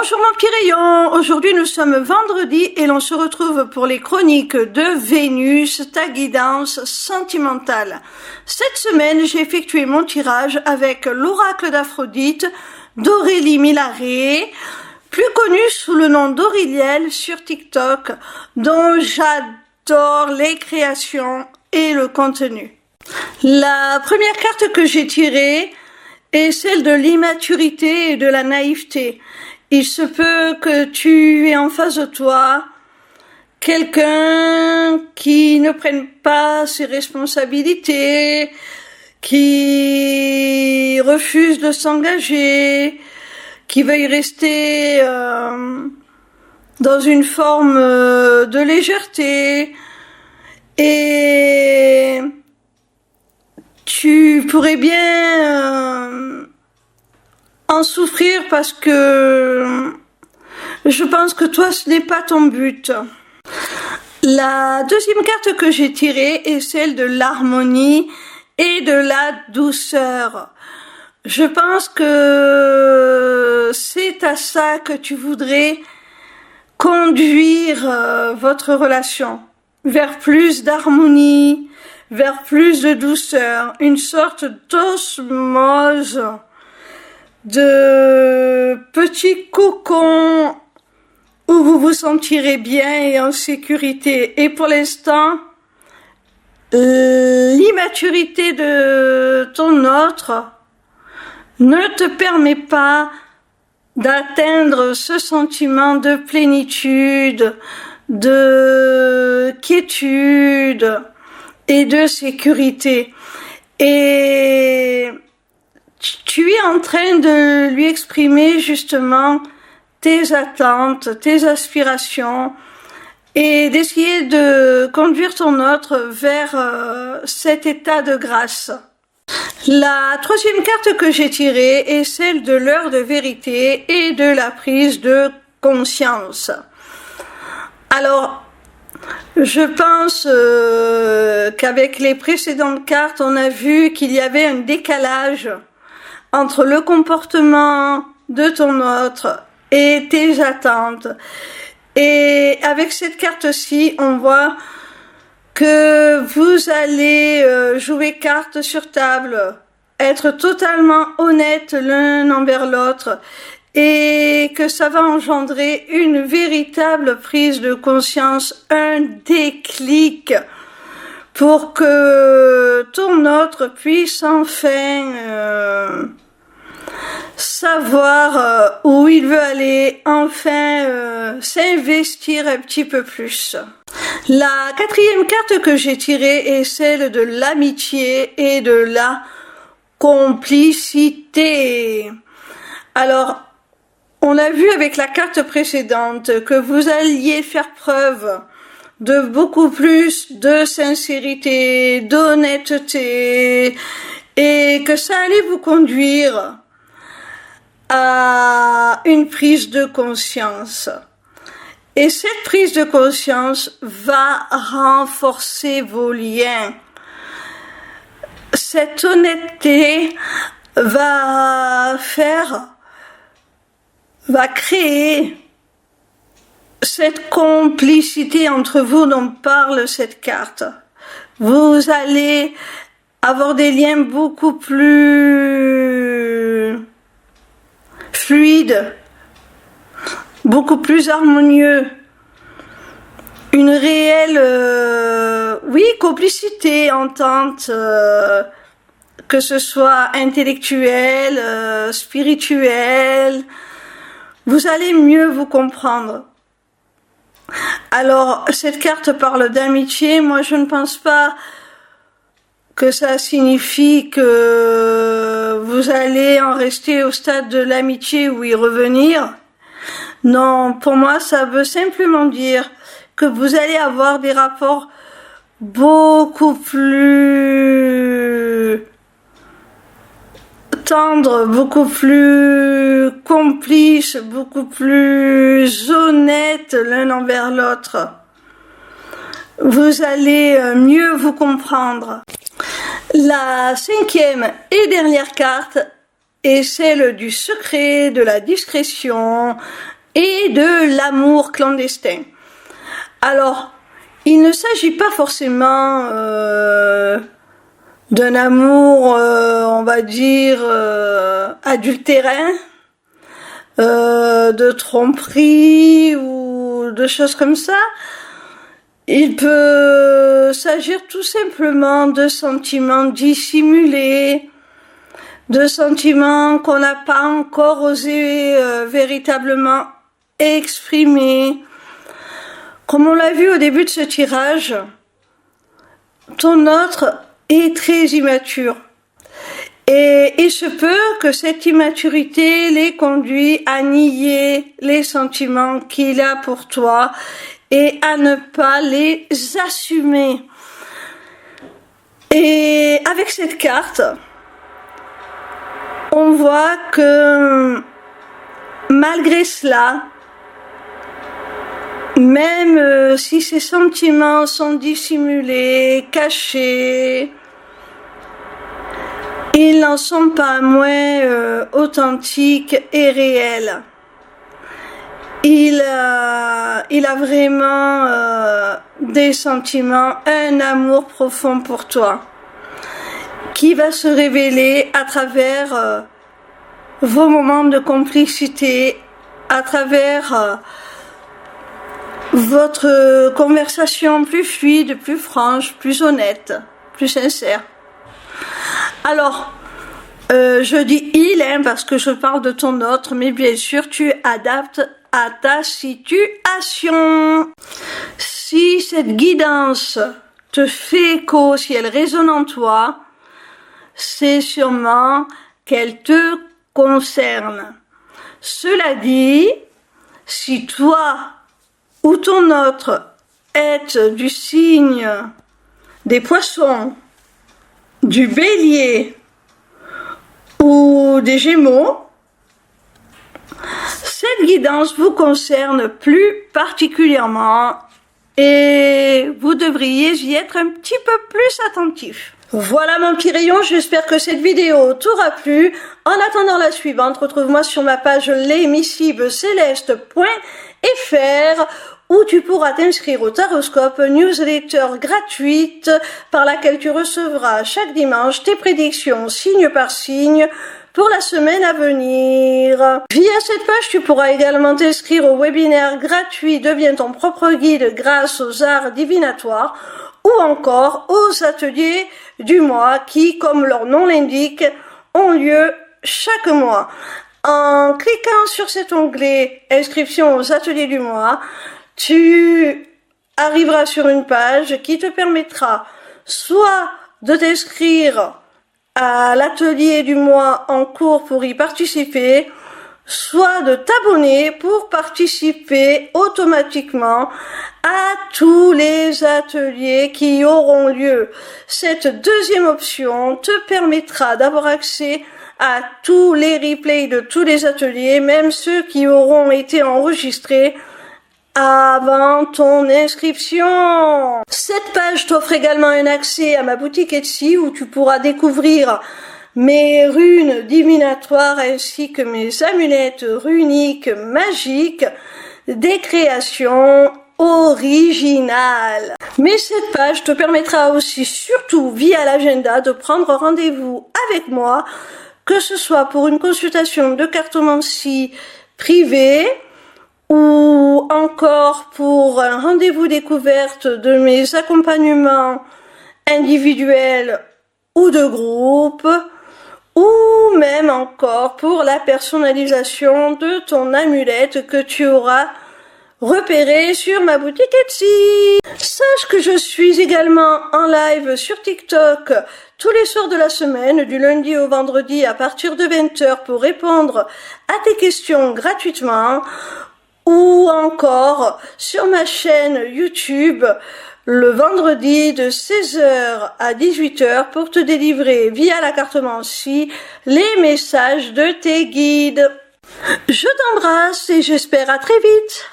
Bonjour mon petit rayon, aujourd'hui nous sommes vendredi et l'on se retrouve pour les chroniques de Vénus, ta guidance sentimentale. Cette semaine j'ai effectué mon tirage avec l'oracle d'Aphrodite d'Aurélie Milaré, plus connue sous le nom d'Auriliel sur TikTok, dont j'adore les créations et le contenu. La première carte que j'ai tirée est celle de l'immaturité et de la naïveté. Il se peut que tu aies en face de toi quelqu'un qui ne prenne pas ses responsabilités, qui refuse de s'engager, qui veuille rester dans une forme de légèreté, et tu pourrais bien en souffrir parce que je pense que toi ce n'est pas ton but. La deuxième carte que j'ai tirée est celle de l'harmonie et de la douceur. Je pense que c'est à ça que tu voudrais conduire votre relation, vers plus d'harmonie, vers plus de douceur, une sorte d'osmose, de petit cocon où vous vous sentirez bien et en sécurité. Et pour l'instant, l'immaturité de ton autre ne te permet pas d'atteindre ce sentiment de plénitude, de quiétude et de sécurité. Et tu es en train de lui exprimer justement tes attentes, tes aspirations et d'essayer de conduire ton autre vers cet état de grâce. La troisième carte que j'ai tirée est celle de l'heure de vérité et de la prise de conscience. Alors, je pense qu'avec les précédentes cartes, on a vu qu'il y avait un décalage entre le comportement de ton autre et tes attentes. Et avec cette carte-ci, on voit que vous allez jouer carte sur table, être totalement honnête l'un envers l'autre, et que ça va engendrer une véritable prise de conscience, un déclic, pour que ton autre puisse enfin savoir où il veut aller, enfin s'investir un petit peu plus. La quatrième carte que j'ai tirée est celle de l'amitié et de la complicité. Alors, on a vu avec la carte précédente que vous alliez faire preuve de beaucoup plus de sincérité, d'honnêteté, et que ça allait vous conduire à une prise de conscience. Et cette prise de conscience va renforcer vos liens. Cette honnêteté va créer cette complicité entre vous dont parle cette carte. Vous allez avoir des liens beaucoup plus fluides, beaucoup plus harmonieux, une réelle complicité, entente, que ce soit intellectuelle, spirituelle. Vous allez mieux vous comprendre. Alors, cette carte parle d'amitié. Moi, je ne pense pas que ça signifie que vous allez en rester au stade de l'amitié ou y revenir. Non, pour moi, ça veut simplement dire que vous allez avoir des rapports beaucoup plus tendres, beaucoup plus complices, beaucoup plus honnêtes l'un envers l'autre. Vous allez mieux vous comprendre. La cinquième et dernière carte est celle du secret, de la discrétion et de l'amour clandestin. Alors, il ne s'agit pas forcément d'un amour, on va dire, adultérin, de tromperie ou de choses comme ça. Il peut s'agir tout simplement de sentiments dissimulés, de sentiments qu'on n'a pas encore osé véritablement exprimer. Comme on l'a vu au début de ce tirage, ton autre est très immature. Et il se peut que cette immaturité l'ait conduit à nier les sentiments qu'il a pour toi et à ne pas les assumer. Et avec cette carte, on voit que malgré cela, même si ces sentiments sont dissimulés, cachés, ils n'en sont pas moins authentiques et réels. Il a vraiment des sentiments, un amour profond pour toi, qui va se révéler à travers vos moments de complicité, à travers votre conversation plus fluide, plus franche, plus honnête, plus sincère. Alors, je dis il, parce que je parle de ton autre, mais bien sûr, tu adaptes à ta situation. Si cette guidance te fait écho, si elle résonne en toi, c'est sûrement qu'elle te concerne. Cela dit, si toi ou ton autre êtes du signe des poissons, du bélier ou des gémeaux, cette guidance vous concerne plus particulièrement et vous devriez y être un petit peu plus attentif. Voilà mon petit rayon, j'espère que cette vidéo t'aura plu. En attendant la suivante, retrouve-moi sur ma page lesmissiblecéleste.fr où tu pourras t'inscrire au Taroscope, newsletter gratuite par laquelle tu recevras chaque dimanche tes prédictions signe par signe pour la semaine à venir. Via cette page, tu pourras également t'inscrire au webinaire gratuit Deviens ton propre guide grâce aux arts divinatoires ou encore aux ateliers du mois qui, comme leur nom l'indique, ont lieu chaque mois. En cliquant sur cet onglet Inscription aux ateliers du mois, tu arriveras sur une page qui te permettra soit de t'inscrire à l'atelier du mois en cours pour y participer, soit de t'abonner pour participer automatiquement à tous les ateliers qui auront lieu. Cette deuxième option te permettra d'avoir accès à tous les replays de tous les ateliers, même ceux qui auront été enregistrés avant ton inscription. Cette page t'offre également un accès à ma boutique Etsy où tu pourras découvrir mes runes divinatoires ainsi que mes amulettes runiques magiques, des créations originales. Mais cette page te permettra aussi, surtout via l'agenda, de prendre rendez-vous avec moi, que ce soit pour une consultation de cartomancie privée ou encore pour un rendez-vous découverte de mes accompagnements individuels ou de groupe, ou même encore pour la personnalisation de ton amulette que tu auras repérée sur ma boutique Etsy. Sache que je suis également en live sur TikTok tous les soirs de la semaine, du lundi au vendredi à partir de 20h pour répondre à tes questions gratuitement, ou encore sur ma chaîne YouTube le vendredi de 16h à 18h pour te délivrer via la cartomancie les messages de tes guides. Je t'embrasse et j'espère à très vite.